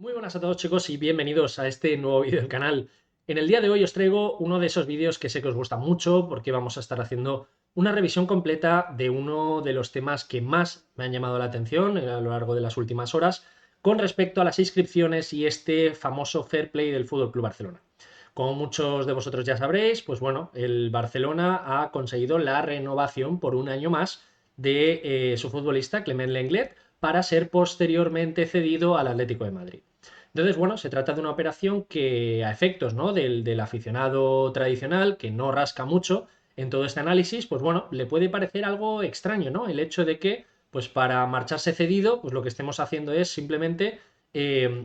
Muy buenas a todos chicos y bienvenidos a este nuevo vídeo del canal. En el día de hoy os traigo uno de esos vídeos que sé que os gusta mucho porque vamos a estar haciendo una revisión completa de uno de los temas que más me han llamado la atención a lo largo de las últimas horas con respecto a las inscripciones y este famoso fair play del Fútbol Club Barcelona. Como muchos de vosotros ya sabréis, pues bueno, el Barcelona ha conseguido la renovación por un año más de su futbolista Clement Lenglet para ser posteriormente cedido al Atlético de Madrid. Entonces, bueno, se trata de una operación que a efectos, ¿no? del aficionado tradicional, que no rasca mucho en todo este análisis, pues bueno, le puede parecer algo extraño, ¿no? El hecho de que, pues para marcharse cedido, pues lo que estemos haciendo es simplemente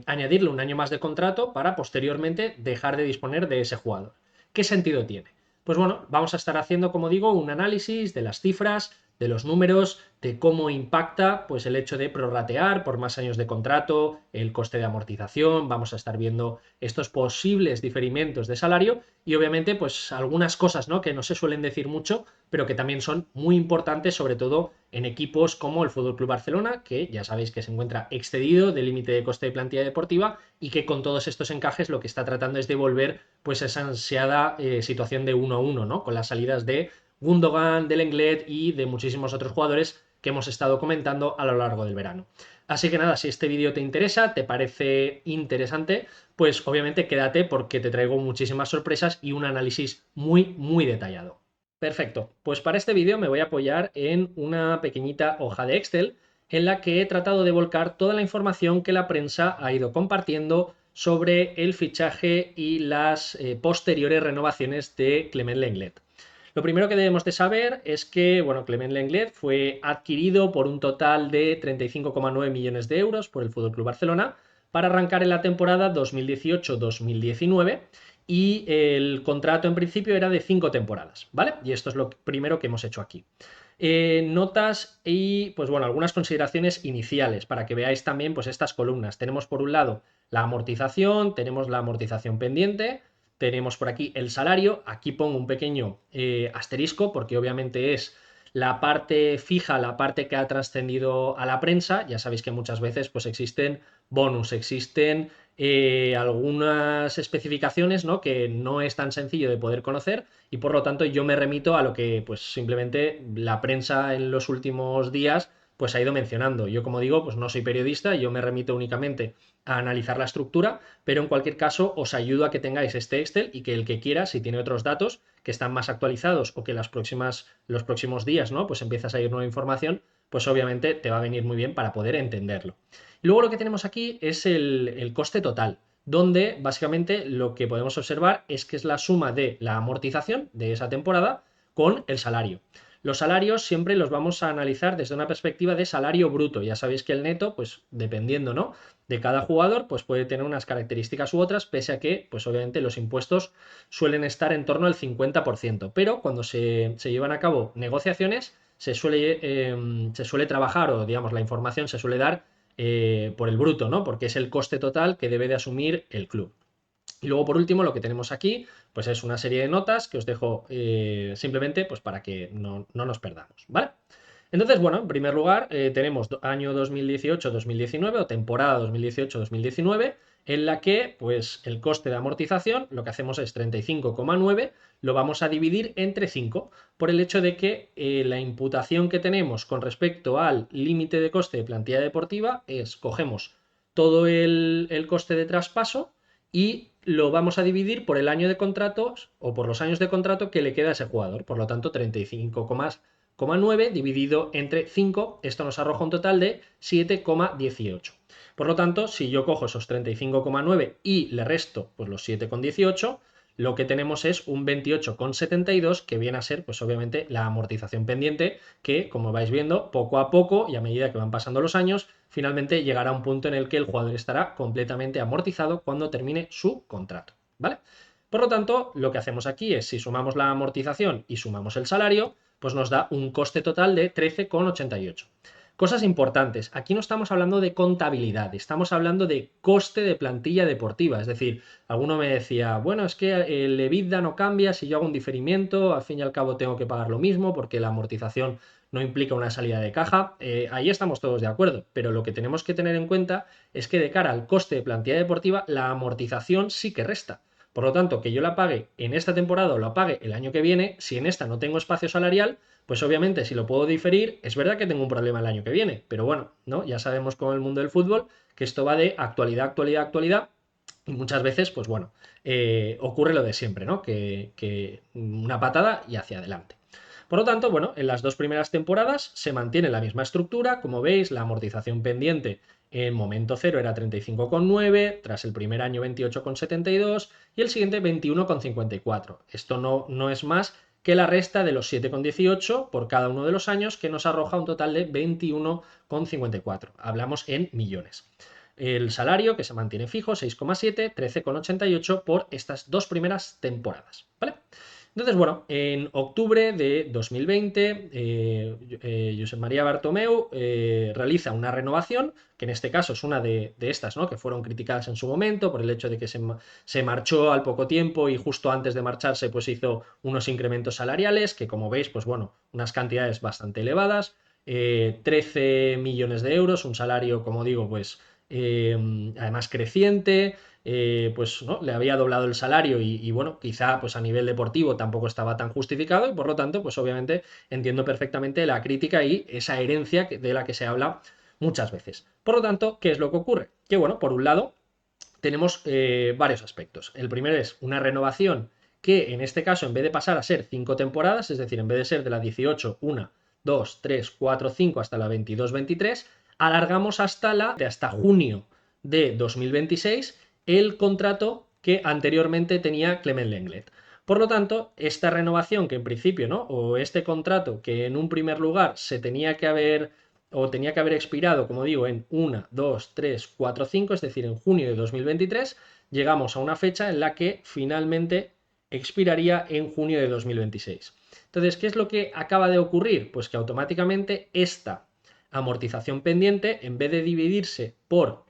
añadirle un año más de contrato para posteriormente dejar de disponer de ese jugador. ¿Qué sentido tiene? Pues bueno, vamos a estar haciendo, como digo, un análisis de las cifras, de los números, de cómo impacta pues el hecho de prorratear por más años de contrato, el coste de amortización, vamos a estar viendo estos posibles diferimientos de salario y obviamente pues algunas cosas, ¿no? que no se suelen decir mucho, pero que también son muy importantes, sobre todo en equipos como el Fútbol Club Barcelona, que ya sabéis que se encuentra excedido del límite de coste de plantilla deportiva y que con todos estos encajes lo que está tratando es de volver pues esa ansiada situación de 1-1, ¿no? Con las salidas de Gundogan, del Lenglet y de muchísimos otros jugadores que hemos estado comentando a lo largo del verano. Así que nada, si este vídeo te interesa, te parece interesante, pues obviamente quédate porque te traigo muchísimas sorpresas y un análisis muy detallado. Perfecto, pues para este vídeo me voy a apoyar en una pequeñita hoja de Excel en la que he tratado de volcar toda la información que la prensa ha ido compartiendo sobre el fichaje y las posteriores renovaciones de Clement Lenglet. Lo primero que debemos de saber es que, bueno, Clement Lenglet fue adquirido por un total de 35,9 millones de euros por el FC Barcelona para arrancar en la temporada 2018-2019 y el contrato en principio era de 5 temporadas, ¿vale? Y esto es lo primero que hemos hecho aquí. Notas y, pues bueno, algunas consideraciones iniciales para que veáis también pues estas columnas. Tenemos por un lado la amortización, tenemos la amortización pendiente, tenemos por aquí el salario, aquí pongo un pequeño asterisco porque obviamente es la parte fija, la parte que ha trascendido a la prensa. Ya sabéis que muchas veces pues existen bonus, existen algunas especificaciones, ¿no? que no es tan sencillo de poder conocer y por lo tanto yo me remito a lo que pues simplemente la prensa en los últimos días pues ha ido mencionando. Yo, como digo, pues no soy periodista, yo me remito únicamente a analizar la estructura, pero en cualquier caso os ayudo a que tengáis este Excel y que el que quiera, si tiene otros datos que están más actualizados o que los próximos días, ¿no? Pues empiezas a ir nueva información, pues obviamente te va a venir muy bien para poder entenderlo. Y luego lo que tenemos aquí es el coste total, donde básicamente lo que podemos observar es que es la suma de la amortización de esa temporada con el salario. Los salarios siempre los vamos a analizar desde una perspectiva de salario bruto. Ya sabéis que el neto, pues dependiendo, ¿no? de cada jugador, pues puede tener unas características u otras, pese a que, pues obviamente los impuestos suelen estar en torno al 50%. Pero cuando se llevan a cabo negociaciones, se suele trabajar, o digamos, la información se suele dar por el bruto, ¿no? Porque es el coste total que debe de asumir el club. Y luego, por último, lo que tenemos aquí, pues es una serie de notas que os dejo simplemente pues para que no nos perdamos, ¿vale? Entonces, bueno, en primer lugar, tenemos año 2018-2019 o temporada 2018-2019, en la que, pues, el coste de amortización, lo que hacemos es 35,9, lo vamos a dividir entre 5, por el hecho de que la imputación que tenemos con respecto al límite de coste de plantilla deportiva es, cogemos todo el coste de traspaso y lo vamos a dividir por el año de contratos o por los años de contrato que le queda a ese jugador. Por lo tanto, 35,9 dividido entre 5, esto nos arroja un total de 7,18. Por lo tanto, si yo cojo esos 35,9 y le resto pues, los 7,18, lo que tenemos es un 28,72 que viene a ser, pues obviamente, la amortización pendiente que, como vais viendo, poco a poco y a medida que van pasando los años, finalmente llegará a un punto en el que el jugador estará completamente amortizado cuando termine su contrato, ¿vale? Por lo tanto, lo que hacemos aquí es, si sumamos la amortización y sumamos el salario, pues nos da un coste total de 13,88. Cosas importantes, aquí no estamos hablando de contabilidad, estamos hablando de coste de plantilla deportiva, es decir, alguno me decía, bueno, es que el EBITDA no cambia, si yo hago un diferimiento, al fin y al cabo tengo que pagar lo mismo porque la amortización no implica una salida de caja, ahí estamos todos de acuerdo, pero lo que tenemos que tener en cuenta es que de cara al coste de plantilla deportiva, la amortización sí que resta. Por lo tanto, que yo la pague en esta temporada o la pague el año que viene, si en esta no tengo espacio salarial, pues obviamente si lo puedo diferir, es verdad que tengo un problema el año que viene, pero bueno, ¿no? Ya sabemos con el mundo del fútbol que esto va de actualidad, actualidad, actualidad, y muchas veces, pues bueno, ocurre lo de siempre, ¿no? Que una patada y hacia adelante. Por lo tanto, bueno, en las dos primeras temporadas se mantiene la misma estructura. Como veis, la amortización pendiente en momento cero era 35,9, tras el primer año 28,72 y el siguiente 21,54. Esto no es más que la resta de los 7,18 por cada uno de los años, que nos arroja un total de 21,54. Hablamos en millones. El salario, que se mantiene fijo, 6,7, 13,88 por estas dos primeras temporadas, ¿vale? Entonces, bueno, en octubre de 2020, Josep María Bartomeu realiza una renovación, que en este caso es una de estas, ¿no? Que fueron criticadas en su momento por el hecho de que se marchó al poco tiempo y justo antes de marcharse pues hizo unos incrementos salariales, que como veis, pues bueno, unas cantidades bastante elevadas, 13 millones de euros, un salario, como digo, pues además creciente, pues no, le había doblado el salario y bueno, quizá pues a nivel deportivo tampoco estaba tan justificado y por lo tanto, pues obviamente entiendo perfectamente la crítica y esa herencia de la que se habla muchas veces. Por lo tanto, ¿qué es lo que ocurre? Que bueno, por un lado, tenemos varios aspectos. El primero es una renovación que en este caso, en vez de pasar a ser 5 temporadas, es decir, en vez de ser de la 18, 1, 2, 3, 4, 5 hasta la 22-23, alargamos hasta junio de 2026 el contrato que anteriormente tenía Clement Lenglet. Por lo tanto, esta renovación que en principio, ¿no? O este contrato que en un primer lugar se tenía que haber o tenía que haber expirado, como digo, en 1, 2, 3, 4, 5, es decir, en junio de 2023, llegamos a una fecha en la que finalmente expiraría en junio de 2026. Entonces, ¿qué es lo que acaba de ocurrir? Pues que automáticamente esta amortización pendiente, en vez de dividirse por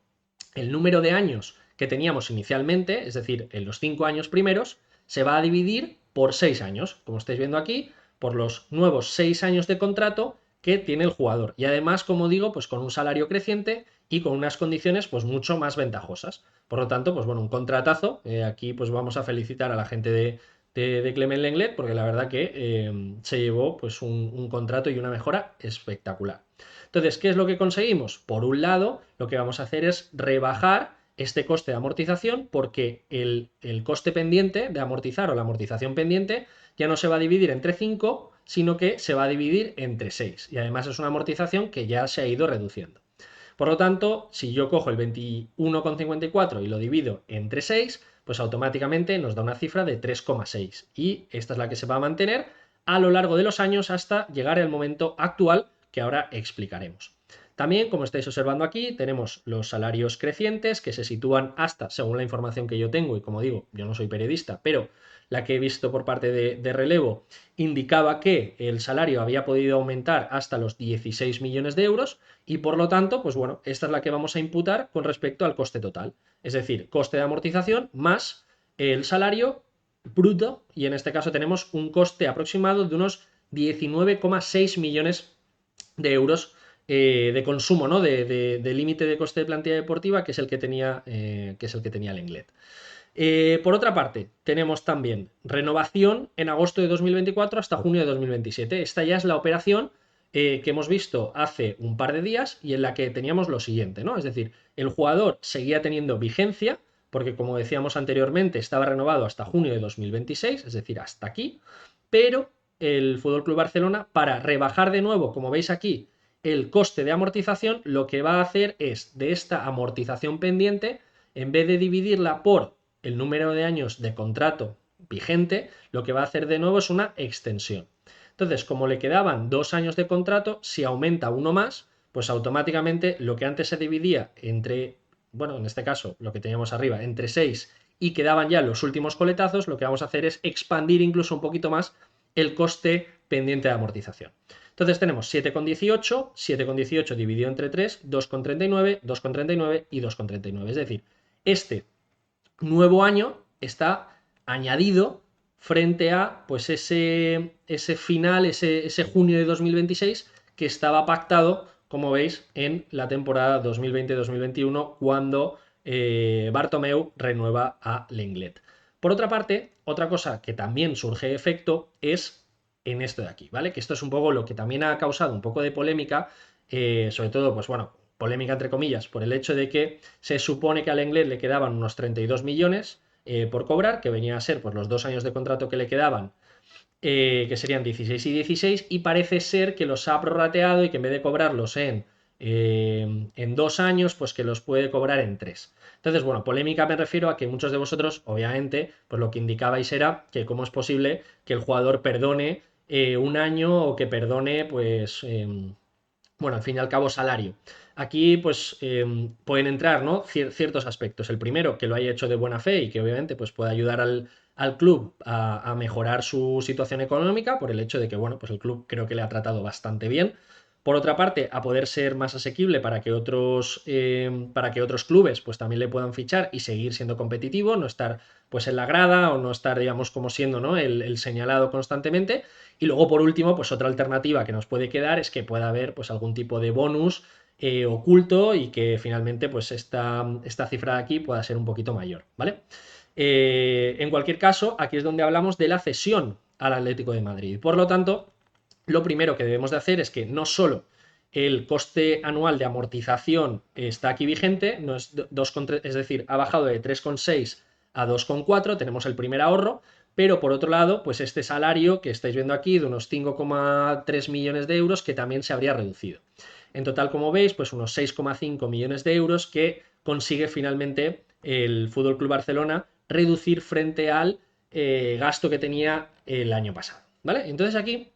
el número de años que teníamos inicialmente, es decir, en los 5 años primeros, se va a dividir por 6 años, como estáis viendo aquí, por los nuevos 6 años de contrato que tiene el jugador. Y además, como digo, pues con un salario creciente y con unas condiciones pues mucho más ventajosas. Por lo tanto, pues bueno, un contratazo. Aquí pues vamos a felicitar a la gente de Clement Lenglet porque la verdad que se llevó pues un contrato y una mejora espectacular. Entonces, ¿qué es lo que conseguimos? Por un lado, lo que vamos a hacer es rebajar este coste de amortización porque el coste pendiente de amortizar o la amortización pendiente ya no se va a dividir entre 5, sino que se va a dividir entre 6. Y además es una amortización que ya se ha ido reduciendo. Por lo tanto, si yo cojo el 21,54 y lo divido entre 6, pues automáticamente nos da una cifra de 3,6. Y esta es la que se va a mantener a lo largo de los años hasta llegar al momento actual que ahora explicaremos. También, como estáis observando aquí, tenemos los salarios crecientes que se sitúan hasta, según la información que yo tengo, y como digo, yo no soy periodista, pero la que he visto por parte de Relevo indicaba que el salario había podido aumentar hasta los 16 millones de euros y por lo tanto, pues bueno, esta es la que vamos a imputar con respecto al coste total. Es decir, coste de amortización más el salario bruto y en este caso tenemos un coste aproximado de unos 19,6 millones de euros de consumo, ¿no? De límite de coste de plantilla deportiva, que es el que tenía el Englet. Por otra parte, tenemos también renovación en agosto de 2024 hasta junio de 2027. Esta ya es la operación que hemos visto hace un par de días y en la que teníamos lo siguiente, ¿no? Es decir, el jugador seguía teniendo vigencia, porque como decíamos anteriormente, estaba renovado hasta junio de 2026, es decir, hasta aquí, pero el Fútbol Club Barcelona, para rebajar de nuevo, como veis aquí, el coste de amortización, lo que va a hacer es de esta amortización pendiente, en vez de dividirla por el número de años de contrato vigente, lo que va a hacer de nuevo es una extensión. Entonces, como le quedaban 2 años de contrato, si aumenta uno más, pues automáticamente lo que antes se dividía entre, bueno, en este caso, lo que teníamos arriba, entre 6 y quedaban ya los últimos coletazos, lo que vamos a hacer es expandir incluso un poquito más el coste pendiente de amortización. Entonces tenemos 7,18, 7,18 dividido entre 3, 2,39, 2,39 y 2,39. Es decir, este nuevo año está añadido frente a pues ese final, ese junio de 2026 que estaba pactado, como veis, en la temporada 2020-2021, cuando Bartomeu renueva a Lenglet. Por otra parte, otra cosa que también surge de efecto es en esto de aquí, ¿vale? Que esto es un poco lo que también ha causado un poco de polémica, sobre todo, pues bueno, polémica entre comillas, por el hecho de que se supone que al Lenglet le quedaban unos 32 millones por cobrar, que venía a ser pues los 2 años de contrato que le quedaban, que serían 16 y 16, y parece ser que los ha prorrateado y que en vez de cobrarlos en 2 años, pues que los puede cobrar en 3. Entonces, bueno, polémica me refiero a que muchos de vosotros, obviamente, pues lo que indicabais era que cómo es posible que el jugador perdone un año o que perdone, pues, bueno, al fin y al cabo, salario. Aquí, pues, pueden entrar, ¿no? Ciertos aspectos. El primero, que lo haya hecho de buena fe y que obviamente pues, pueda ayudar al club a mejorar su situación económica por el hecho de que, bueno, pues el club creo que le ha tratado bastante bien. Por otra parte, a poder ser más asequible para que otros clubes pues también le puedan fichar y seguir siendo competitivo, no estar pues en la grada o no estar, digamos, como siendo, ¿no? el señalado constantemente. Y luego, por último, pues otra alternativa que nos puede quedar es que pueda haber pues algún tipo de bonus oculto y que finalmente pues esta cifra de aquí pueda ser un poquito mayor, ¿vale? En cualquier caso, aquí es donde hablamos de la cesión al Atlético de Madrid. Por lo tanto, lo primero que debemos de hacer es que no solo el coste anual de amortización está aquí vigente, no es 2,3, es decir, ha bajado de 3,6 a 2,4, tenemos el primer ahorro, pero por otro lado, pues este salario que estáis viendo aquí de unos 5,3 millones de euros que también se habría reducido. En total, como veis, pues unos 6,5 millones de euros que consigue finalmente el Fútbol Club Barcelona reducir frente al gasto que tenía el año pasado, ¿vale? Entonces aquí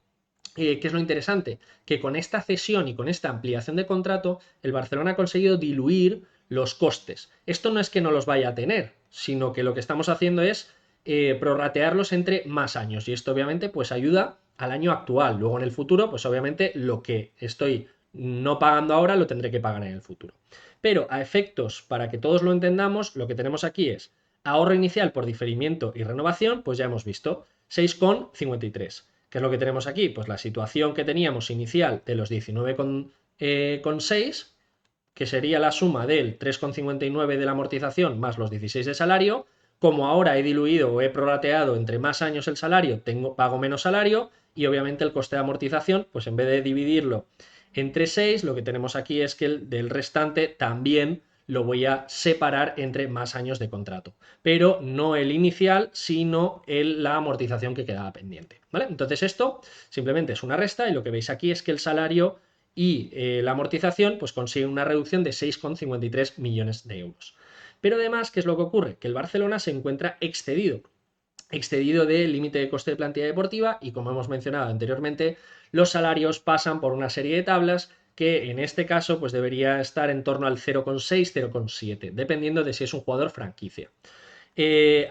¿qué es lo interesante? Que con esta cesión y con esta ampliación de contrato, el Barcelona ha conseguido diluir los costes. Esto no es que no los vaya a tener, sino que lo que estamos haciendo es prorratearlos entre más años. Y esto obviamente pues ayuda al año actual. Luego en el futuro, pues obviamente lo que estoy no pagando ahora lo tendré que pagar en el futuro. Pero a efectos, para que todos lo entendamos, lo que tenemos aquí es ahorro inicial por diferimiento y renovación, pues ya hemos visto, 6,53. ¿Qué es lo que tenemos aquí? Pues la situación que teníamos inicial de los 19,6, que sería la suma del 3,59 de la amortización más los 16 de salario. Como ahora he diluido o he prorrateado entre más años el salario, pago menos salario y obviamente el coste de amortización, pues en vez de dividirlo entre 6, lo que tenemos aquí es que el del restante también lo voy a separar entre más años de contrato, pero no el inicial, sino la amortización que quedaba pendiente, ¿vale? Entonces esto simplemente es una resta y lo que veis aquí es que el salario y la amortización pues consiguen una reducción de 6,53 millones de euros. Pero además, ¿qué es lo que ocurre? Que el Barcelona se encuentra excedido del límite de coste de plantilla deportiva y, como hemos mencionado anteriormente, los salarios pasan por una serie de tablas que en este caso pues debería estar en torno al 0,6-0,7, dependiendo de si es un jugador franquicia.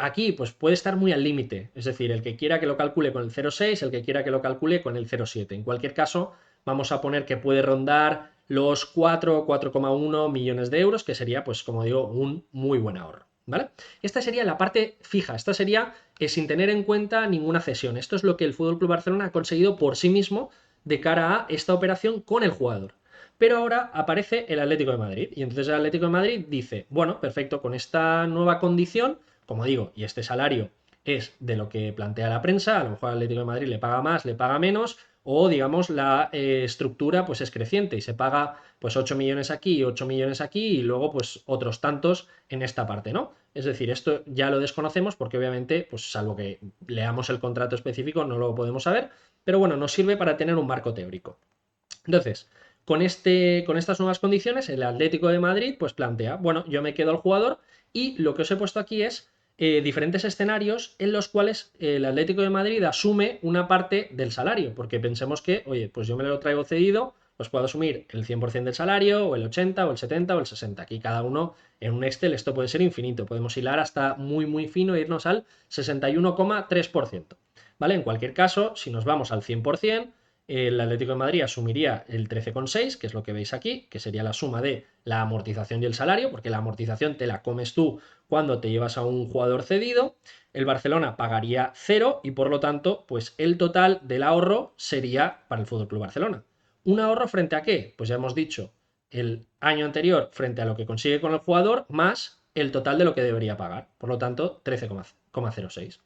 Aquí pues puede estar muy al límite, es decir, el que quiera que lo calcule con el 0,6, el que quiera que lo calcule con el 0,7. En cualquier caso, vamos a poner que puede rondar los 4 o 4,1 millones de euros, que sería, pues como digo, un muy buen ahorro, ¿vale? Esta sería la parte fija, esta sería sin tener en cuenta ninguna cesión. Esto es lo que el FC Barcelona ha conseguido por sí mismo de cara a esta operación con el jugador. Pero ahora aparece el Atlético de Madrid y entonces el Atlético de Madrid dice, bueno, perfecto, con esta nueva condición, como digo, y este salario es de lo que plantea la prensa, a lo mejor al Atlético de Madrid le paga más, le paga menos, o digamos la estructura pues es creciente y se paga pues 8 millones aquí, 8 millones aquí y luego pues otros tantos en esta parte, ¿no? Es decir, esto ya lo desconocemos porque obviamente, pues salvo que leamos el contrato específico, no lo podemos saber, pero bueno, nos sirve para tener un marco teórico. Entonces, con estas nuevas condiciones, el Atlético de Madrid pues plantea, bueno, yo me quedo al jugador y lo que os he puesto aquí es diferentes escenarios en los cuales el Atlético de Madrid asume una parte del salario, porque pensemos que, oye, pues yo me lo traigo cedido, pues puedo asumir el 100% del salario, o el 80, o el 70, o el 60. Aquí cada uno en un Excel esto puede ser infinito, podemos hilar hasta muy, muy fino e irnos al 61,3%. ¿Vale? En cualquier caso, si nos vamos al 100%, el Atlético de Madrid asumiría el 13,6, que es lo que veis aquí, que sería la suma de la amortización y el salario, porque la amortización te la comes tú cuando te llevas a un jugador cedido. El Barcelona pagaría 0 y por lo tanto, pues el total del ahorro sería para el FC Barcelona ¿Un ahorro frente a qué? Pues ya hemos dicho, el año anterior frente a lo que consigue con el jugador más el total de lo que debería pagar. Por lo tanto, 13,06.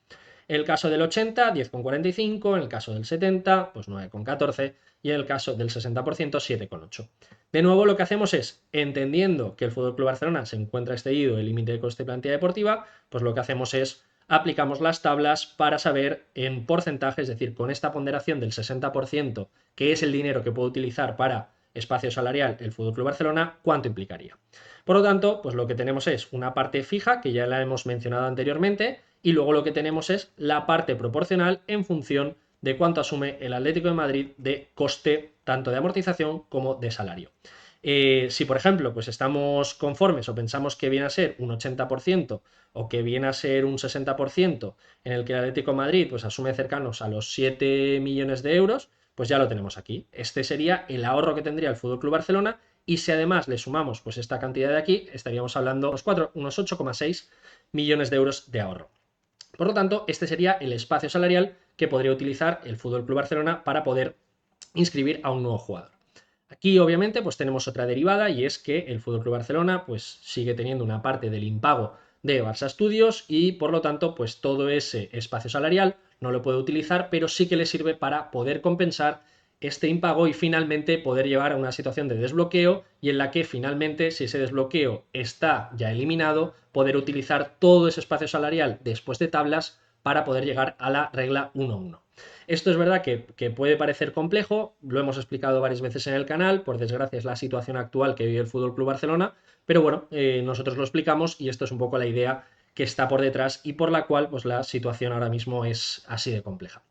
En el caso del 80, 10,45. En el caso del 70, pues 9,14. Y en el caso del 60%, 7,8. De nuevo, lo que hacemos es, entendiendo que el FC Barcelona se encuentra excedido el límite de coste de plantilla deportiva, pues lo que hacemos es aplicamos las tablas para saber en porcentaje, es decir, con esta ponderación del 60%, que es el dinero que puede utilizar para espacio salarial el FC Barcelona, cuánto implicaría. Por lo tanto, pues lo que tenemos es una parte fija, que ya la hemos mencionado anteriormente, y luego lo que tenemos es la parte proporcional en función de cuánto asume el Atlético de Madrid de coste tanto de amortización como de salario. Si, por ejemplo, pues estamos conformes o pensamos que viene a ser un 80% o que viene a ser un 60% en el que el Atlético de Madrid pues, asume cercanos a los 7 millones de euros, pues ya lo tenemos aquí. Este sería el ahorro que tendría el FC Barcelona y si además le sumamos pues esta cantidad de aquí, estaríamos hablando de unos 8,6 millones de euros de ahorro. Por lo tanto, este sería el espacio salarial que podría utilizar el FC Barcelona para poder inscribir a un nuevo jugador. Aquí obviamente pues tenemos otra derivada y es que el FC Barcelona pues sigue teniendo una parte del impago de Barça Studios y por lo tanto pues todo ese espacio salarial no lo puede utilizar, pero sí que le sirve para poder compensar este impago y finalmente poder llevar a una situación de desbloqueo y en la que finalmente si ese desbloqueo está ya eliminado poder utilizar todo ese espacio salarial después de tablas para poder llegar a la regla 1-1. Esto es verdad que puede parecer complejo, lo hemos explicado varias veces en el canal, por desgracia es la situación actual que vive el FC Barcelona, pero bueno, nosotros lo explicamos y esto es un poco la idea que está por detrás y por la cual pues, la situación ahora mismo es así de compleja.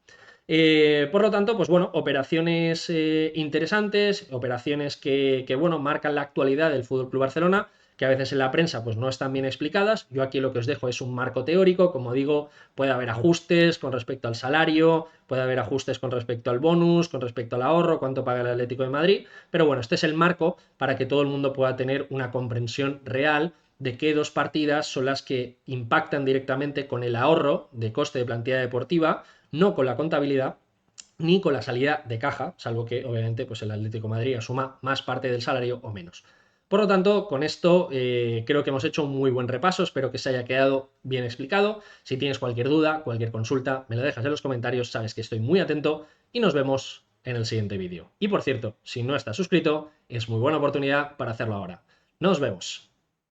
Por lo tanto, pues bueno, operaciones interesantes, operaciones que, bueno, marcan la actualidad del FC Barcelona, que a veces en la prensa pues no están bien explicadas. Yo aquí lo que os dejo es un marco teórico, como digo, puede haber ajustes con respecto al salario, puede haber ajustes con respecto al bonus, con respecto al ahorro, cuánto paga el Atlético de Madrid, pero bueno, este es el marco para que todo el mundo pueda tener una comprensión real de qué dos partidas son las que impactan directamente con el ahorro de coste de plantilla deportiva, no con la contabilidad ni con la salida de caja, salvo que obviamente pues el Atlético de Madrid asuma más parte del salario o menos. Por lo tanto, con esto creo que hemos hecho un muy buen repaso, espero que se haya quedado bien explicado. Si tienes cualquier duda, cualquier consulta, me lo dejas en los comentarios, sabes que estoy muy atento y nos vemos en el siguiente vídeo. Y por cierto, si no estás suscrito, es muy buena oportunidad para hacerlo ahora. Nos vemos.